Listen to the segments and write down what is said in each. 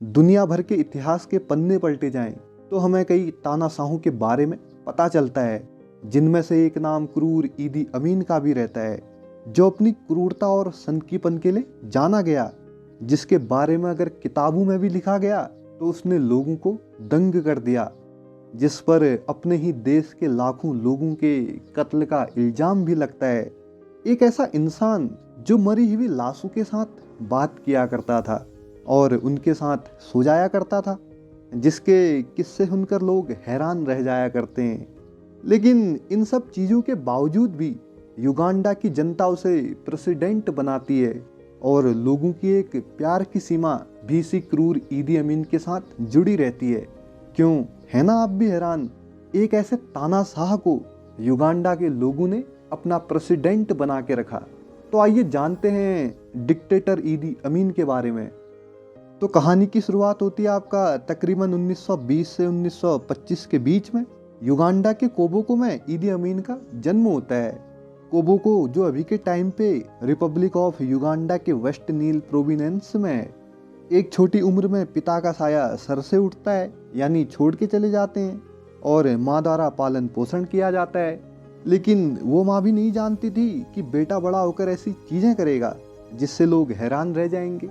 दुनिया भर के इतिहास के पन्ने पलटे जाएं तो हमें कई तानाशाहों के बारे में पता चलता है, जिनमें से एक नाम क्रूर ईदी अमीन का भी रहता है, जो अपनी क्रूरता और सनकीपन के लिए जाना गया, जिसके बारे में अगर किताबों में भी लिखा गया तो उसने लोगों को दंग कर दिया, जिस पर अपने ही देश के लाखों लोगों के कत्ल का इल्जाम भी लगता है। एक ऐसा इंसान जो मरी हुई लाशों के साथ बात किया करता था और उनके साथ सो जाया करता था, जिसके किस्से सुनकर लोग हैरान रह जाया करते हैं। लेकिन इन सब चीज़ों के बावजूद भी युगांडा की जनता उसे प्रेसिडेंट बनाती है और लोगों की एक प्यार की सीमा भी इसी क्रूर ईदी अमीन के साथ जुड़ी रहती है। क्यों, है ना आप भी हैरान? एक ऐसे तानाशाह को युगांडा के लोगों ने अपना प्रेसिडेंट बना के रखा। तो आइए जानते हैं डिक्टेटर ईदी अमीन के बारे में। तो कहानी की शुरुआत होती है आपका तकरीबन 1920 से 1925 के बीच में। युगांडा के कोबोको में ईदी अमीन का जन्म होता है। कोबोको जो अभी के टाइम पे रिपब्लिक ऑफ युगांडा के वेस्ट नील प्रोविनेंस में है। एक छोटी उम्र में पिता का साया सर से उठता है, यानी छोड़ के चले जाते हैं, और माँ द्वारा पालन पोषण किया जाता है। लेकिन वो माँ भी नहीं जानती थी कि बेटा बड़ा होकर ऐसी चीज़ें करेगा जिससे लोग हैरान रह जाएंगे।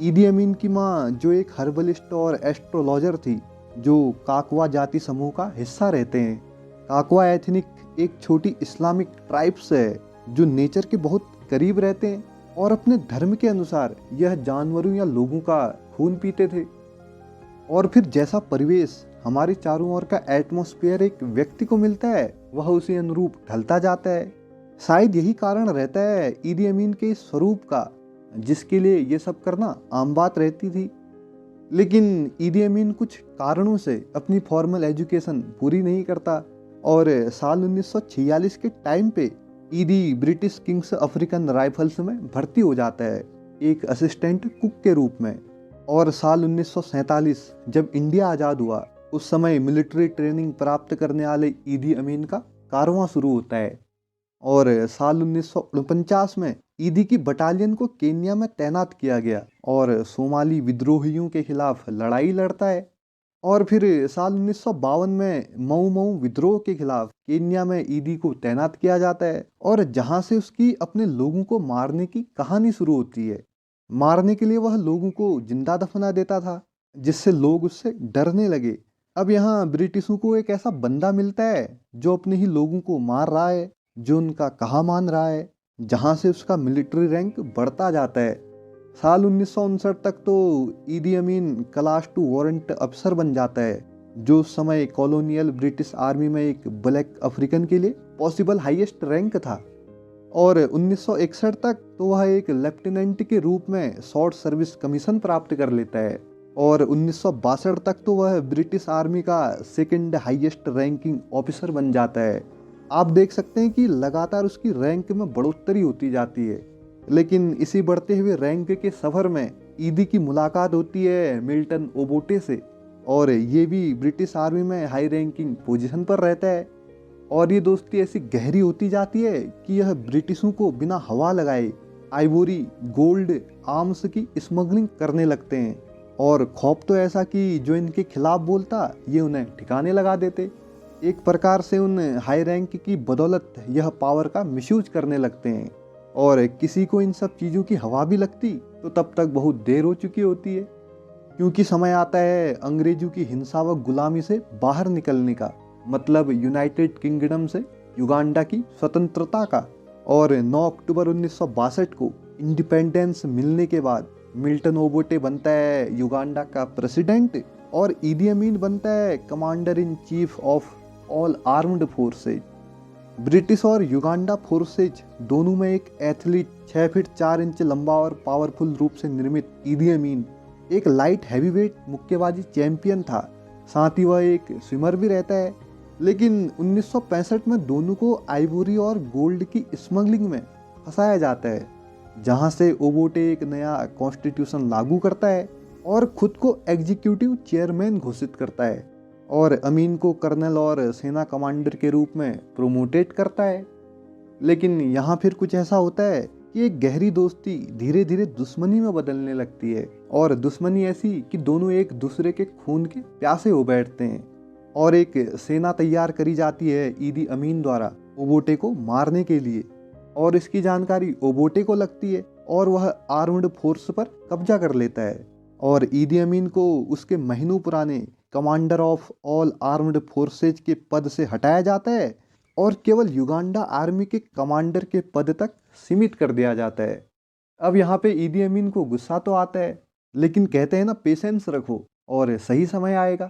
ईदी अमीन की माँ जो एक हर्बलिस्ट और एस्ट्रोलॉजर थी, जो काकवा जाति समूह का हिस्सा रहते हैं। काकवा एथनिक एक छोटी इस्लामिक ट्राइब्स है जो नेचर के बहुत करीब रहते हैं और अपने धर्म के अनुसार यह जानवरों या लोगों का खून पीते थे। और फिर जैसा परिवेश हमारे चारों ओर का एटमॉस्फेयर एक व्यक्ति को मिलता है, वह उसी अनुरूप ढलता जाता है। शायद यही कारण रहता है ईदी अमीन के इस स्वरूप का, जिसके लिए ये सब करना आम बात रहती थी। लेकिन ईदी अमीन कुछ कारणों से अपनी फॉर्मल एजुकेशन पूरी नहीं करता और साल 1946 के टाइम पे ईदी ब्रिटिश किंग्स अफ्रीकन राइफल्स में भर्ती हो जाता है, एक असिस्टेंट कुक के रूप में। और साल 1947 जब इंडिया आज़ाद हुआ, उस समय मिलिट्री ट्रेनिंग प्राप्त करने वाले ईदी अमीन का कारवां शुरू होता है। और साल 1949 में ईदी की बटालियन को केन्या में तैनात किया गया और सोमाली विद्रोहियों के खिलाफ लड़ाई लड़ता है। और फिर साल 1952 में मऊ मऊ विद्रोह के खिलाफ केन्या में ईदी को तैनात किया जाता है, और जहां से उसकी अपने लोगों को मारने की कहानी शुरू होती है। मारने के लिए वह लोगों को जिंदा दफना देता था, जिससे लोग उससे डरने लगे। अब यहाँ ब्रिटिशों को एक ऐसा बंदा मिलता है जो अपने ही लोगों को मार रहा है, जो उनका कहा मान रहा है, जहां से उसका मिलिट्री रैंक बढ़ता जाता है। साल 1959 तक तो ईदी अमीन क्लास 2 वारंट अफसर बन जाता है, जो उस समय कॉलोनियल ब्रिटिश आर्मी में एक ब्लैक अफ्रीकन के लिए पॉसिबल हाईएस्ट रैंक था। और 1961 तक तो वह एक लेफ्टिनेंट के रूप में शॉर्ट सर्विस कमीशन प्राप्त कर लेता है, और 1962 तक तो वह ब्रिटिश आर्मी का सेकंड हाईएस्ट रैंकिंग ऑफिसर बन जाता है। आप देख सकते हैं कि लगातार उसकी रैंक में बढ़ोतरी होती जाती है। लेकिन इसी बढ़ते हुए रैंक के सफ़र में ईदी की मुलाकात होती है मिल्टन ओबोटे से, और ये भी ब्रिटिश आर्मी में हाई रैंकिंग पोजीशन पर रहता है। और ये दोस्ती ऐसी गहरी होती जाती है कि यह ब्रिटिशों को बिना हवा लगाए आइवोरी, गोल्ड, आर्म्स की स्मगलिंग करने लगते हैं। और खौफ तो ऐसा कि जो इनके खिलाफ बोलता ये उन्हें ठिकाने लगा देते। एक प्रकार से उन हाई रैंक की बदौलत यह पावर का मिसयूज करने लगते हैं, और किसी को इन सब चीज़ों की हवा भी लगती तो तब तक बहुत देर हो चुकी होती है, क्योंकि समय आता है अंग्रेजों की हिंसा व गुलामी से बाहर निकलने का, मतलब यूनाइटेड किंगडम से युगांडा की स्वतंत्रता का। और 9 अक्टूबर 1962 को इंडिपेंडेंस मिलने के बाद मिल्टन ओबोटे बनता है युगांडा का प्रेसिडेंट, और ईदी अमीन बनता है commander in chief of all armed forces. British और युगांडा फोर्सेज दोनों में एक एथलीट 6 फीट 4 इंच लंबा और पावरफुल रूप से निर्मित ईदी अमीन एक लाइट हैवीवेट मुक्केबाजी चैंपियन था। साथ ही वह एक स्विमर भी रहता है। लेकिन 1965 में दोनों को आइवोरी और गोल्ड की स्मगलिंग में फंसाया जाता है, जहां से ओबोटे एक नया कॉन्स्टिट्यूशन लागू करता है और खुद को एग्जीक्यूटिव चेयरमैन घोषित करता है, और अमीन को कर्नल और सेना कमांडर के रूप में प्रोमोटेट करता है। लेकिन यहाँ फिर कुछ ऐसा होता है कि एक गहरी दोस्ती धीरे धीरे दुश्मनी में बदलने लगती है, और दुश्मनी ऐसी कि दोनों एक दूसरे के खून के प्यासे हो बैठते हैं। और एक सेना तैयार करी जाती है ईदी अमीन द्वारा ओबोटे को मारने के लिए, और इसकी जानकारी ओबोटे को लगती है और वह आर्म्ड फोर्स पर कब्जा कर लेता है। और ईदी अमीन को उसके महीनों पुराने commander of all armed forces के पद से हटाया जाता है और केवल युगांडा आर्मी के कमांडर के पद तक सीमित कर दिया जाता है। अब यहाँ पे ईदी अमीन को गुस्सा तो आता है, लेकिन कहते हैं ना, पेशेंस रखो और सही समय आएगा।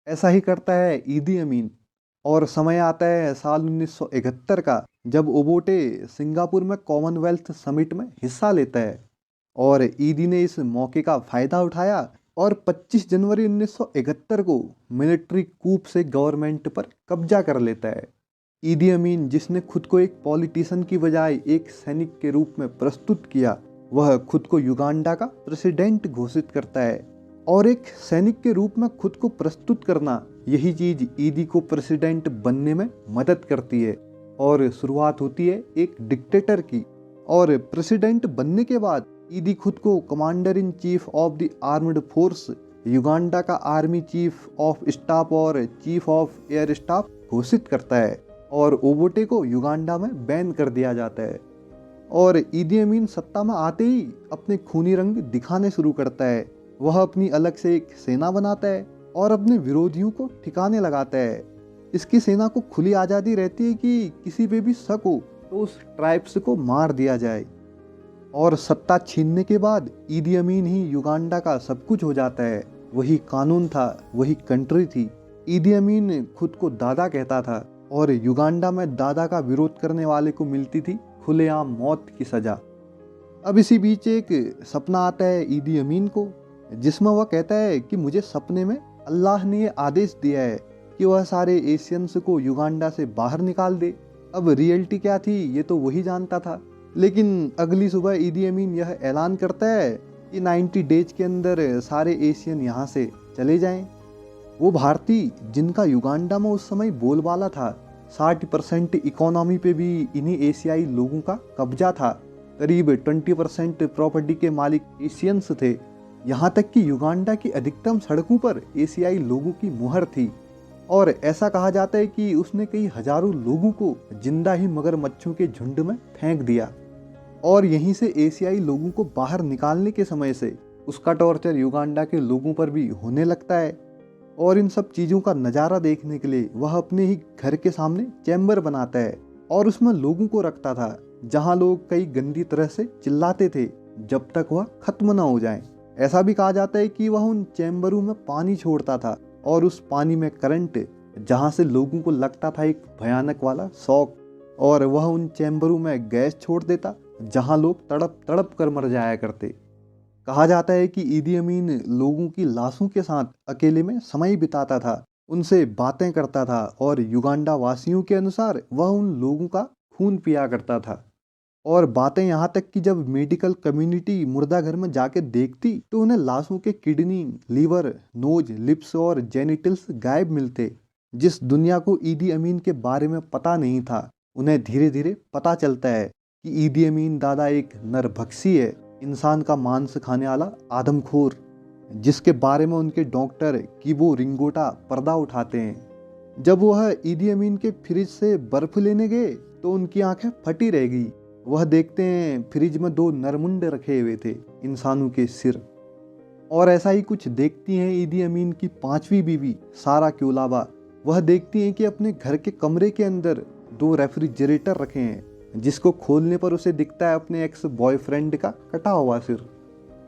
ऐसा ही करता है ईदी अमीन, और समय आता है साल 1971 का, जब ओबोटे सिंगापुर में कॉमनवेल्थ समिट में हिस्सा लेता है। और ईदी ने इस मौके का फायदा उठाया और 25 जनवरी 1971 को मिलिट्री कूप से गवर्नमेंट पर कब्जा कर लेता है। ईदी अमीन, जिसने खुद को एक पॉलिटिशियन की बजाय एक सैनिक के रूप में प्रस्तुत किया, वह खुद को युगांडा का प्रेसिडेंट घोषित करता है। और एक सैनिक के रूप में खुद को प्रस्तुत करना, यही चीज ईदी को प्रेसिडेंट बनने में मदद करती है। और शुरुआत होती है एक डिक्टेटर की। और प्रेसिडेंट बनने के बाद ईदी खुद को commander in chief of the armed force, Uganda का आर्मी चीफ ऑफ स्टाफ और चीफ ऑफ एयर स्टाफ घोषित करता है, और ओबोटे को युगांडा में बैन कर दिया जाता है। और ईदी अमीन सत्ता में आते ही अपने खूनी रंग दिखाने शुरू करता है। वह अपनी अलग से एक सेना बनाता है और अपने विरोधियों को ठिकाने लगाता है। इसकी सेना को खुली आज़ादी रहती है कि किसी पे भी शक हो तो उस ट्राइब्स को मार दिया जाए। और सत्ता छीनने के बाद ईदी अमीन ही युगांडा का सब कुछ हो जाता है। वही कानून था, वही कंट्री थी। ईदी अमीन खुद को दादा कहता था, और युगांडा में दादा का विरोध करने वाले को मिलती थी खुलेआम मौत की सजा। अब इसी बीच एक सपना आता है ईदी अमीन को, जिसमें वह कहता है कि मुझे सपने में अल्लाह ने ये आदेश दिया है कि वह सारे एशियंस को युगांडा से बाहर निकाल दे। अब रियलिटी क्या थी ये तो वही जानता था, लेकिन अगली सुबह ईदी अमीन यह ऐलान करता है कि 90 डेज के अंदर सारे एशियन यहाँ से चले जाएं। वो भारतीय जिनका युगांडा में उस समय बोलबाला था, 60% इकोनॉमी पे भी इन्हीं एशियाई लोगों का कब्जा था, करीब 20% प्रॉपर्टी के मालिक एशियंस थे। यहाँ तक कि युगांडा की अधिकतम सड़कों पर एशियाई लोगों की मुहर थी। और ऐसा कहा जाता है कि उसने कई हजारों लोगों को जिंदा ही मगरमच्छों के झुंड में फेंक दिया। और यहीं से एशियाई लोगों को बाहर निकालने के समय से उसका टॉर्चर युगांडा के लोगों पर भी होने लगता है। और इन सब चीज़ों का नज़ारा देखने के लिए वह अपने ही घर के सामने चैम्बर बनाता है और उसमें लोगों को रखता था, जहां लोग कई गंदी तरह से चिल्लाते थे जब तक वह खत्म ना हो जाए। ऐसा भी कहा जाता है कि वह उन चैम्बरों में पानी छोड़ता था, और उस पानी में करंट, जहां से लोगों को लगता था एक भयानक वाला शॉक, और वह उन चैम्बरों में गैस छोड़ देता जहां लोग तड़प तड़प कर मर जाया करते। कहा जाता है कि ईदी अमीन लोगों की लाशों के साथ अकेले में समय बिताता था, उनसे बातें करता था, और युगांडा वासियों के अनुसार वह उन लोगों का खून पिया करता था। और बातें यहाँ तक कि जब मेडिकल कम्युनिटी मुर्दा घर में जाके देखती तो उन्हें लाशों के किडनी, लीवर, नोज, लिप्स और जेनिटल्स गायब मिलते। जिस दुनिया को ईदी अमीन के बारे में पता नहीं था, उन्हें धीरे धीरे पता चलता है कि ईदी अमीन दादा एक नरभक्षी है, इंसान का मांस खाने वाला आदमखोर, जिसके बारे में उनके डॉक्टर कीबो रिंगोटा पर्दा उठाते हैं। जब वह ईदी अमीन के फ्रिज से बर्फ लेने गए तो उनकी आंखें फटी रह गई। वह देखते हैं फ्रिज में 2 नरमुंडे रखे हुए थे, इंसानों के सिर। और ऐसा ही कुछ देखती हैं ईदी अमीन की 5वीं बीवी सारा क्योलाबा। वह देखती हैं कि अपने घर के कमरे के अंदर 2 रेफ्रिजरेटर रखे हैं, जिसको खोलने पर उसे दिखता है अपने एक्स बॉयफ्रेंड का कटा हुआ सिर।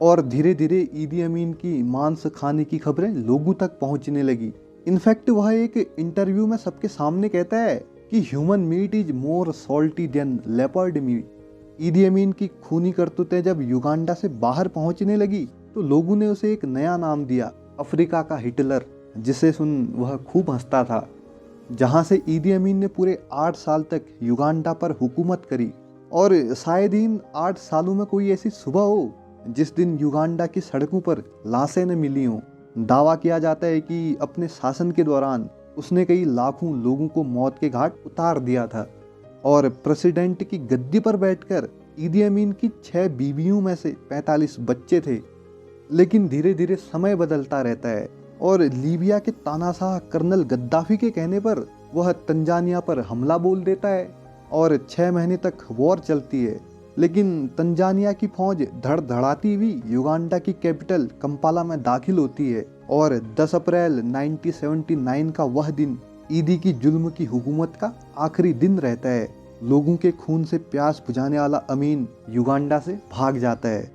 और धीरे धीरे ईदी अमीन की मांस खाने की खबरें लोगों तक पहुंचने लगी। इनफैक्ट वह एक इंटरव्यू में सबके सामने कहता है कि human meat is more salty than leopard meat. Idi Amin की खूनी करतूतें जब युगांडा से बाहर पहुंचने लगी तो लोगों ने उसे एक नया नाम दिया, अफ्रीका का हिटलर, जिसे सुन वह खूब हंसता था। जहां से ईदी अमीन ने पूरे 8 साल तक युगांडा पर हुकूमत करी। और शायद इन 8 सालों में कोई ऐसी सुबह हो जिस दिन युगांडा की सड़कों पर लाशें न मिली हों। दावा किया जाता है कि अपने शासन के दौरान उसने कई लाखों लोगों को मौत के घाट उतार दिया था। और प्रेसिडेंट की गद्दी पर बैठकर ईदी अमीन की 6 बीवियों में से 45 बच्चे थे। लेकिन धीरे धीरे समय बदलता रहता है और लीबिया के तानाशाह कर्नल गद्दाफी के कहने पर वह तंजानिया पर हमला बोल देता है और 6 महीने तक वॉर चलती है। लेकिन तंजानिया की फौज धड़धड़ाती हुई युगांडा की कैपिटल कंपाला में दाखिल होती है और 10 अप्रैल 1979 का वह दिन ईदी की जुल्म की हुकूमत का आखिरी दिन रहता है। लोगों के खून से प्यास बुझाने वाला अमीन युगांडा से भाग जाता है।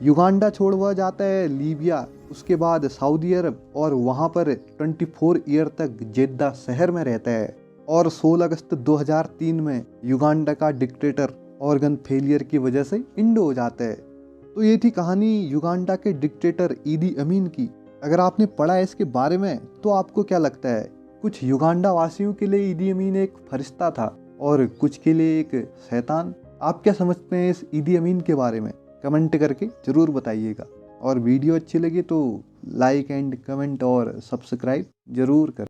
युगांडा छोड़ वह जाता है लीबिया, उसके बाद सऊदी अरब और वहाँ पर 24 ईयर तक जेद्दा शहर में रहता है और 16 अगस्त 2003 में युगांडा का डिक्टेटर ऑर्गन फेलियर की वजह से इंड हो जाता है। तो ये थी कहानी युगांडा के डिक्टेटर ईदी अमीन की। अगर आपने पढ़ा है इसके बारे में तो आपको क्या लगता है? कुछ युगांडा वासियों के लिए ईदी अमीन एक फरिश्ता था और कुछ के लिए एक शैतान। आप क्या समझते हैं इस ईदी अमीन के बारे में? कमेंट करके ज़रूर बताइएगा और वीडियो अच्छी लगी तो लाइक एंड कमेंट और सब्सक्राइब ज़रूर करें।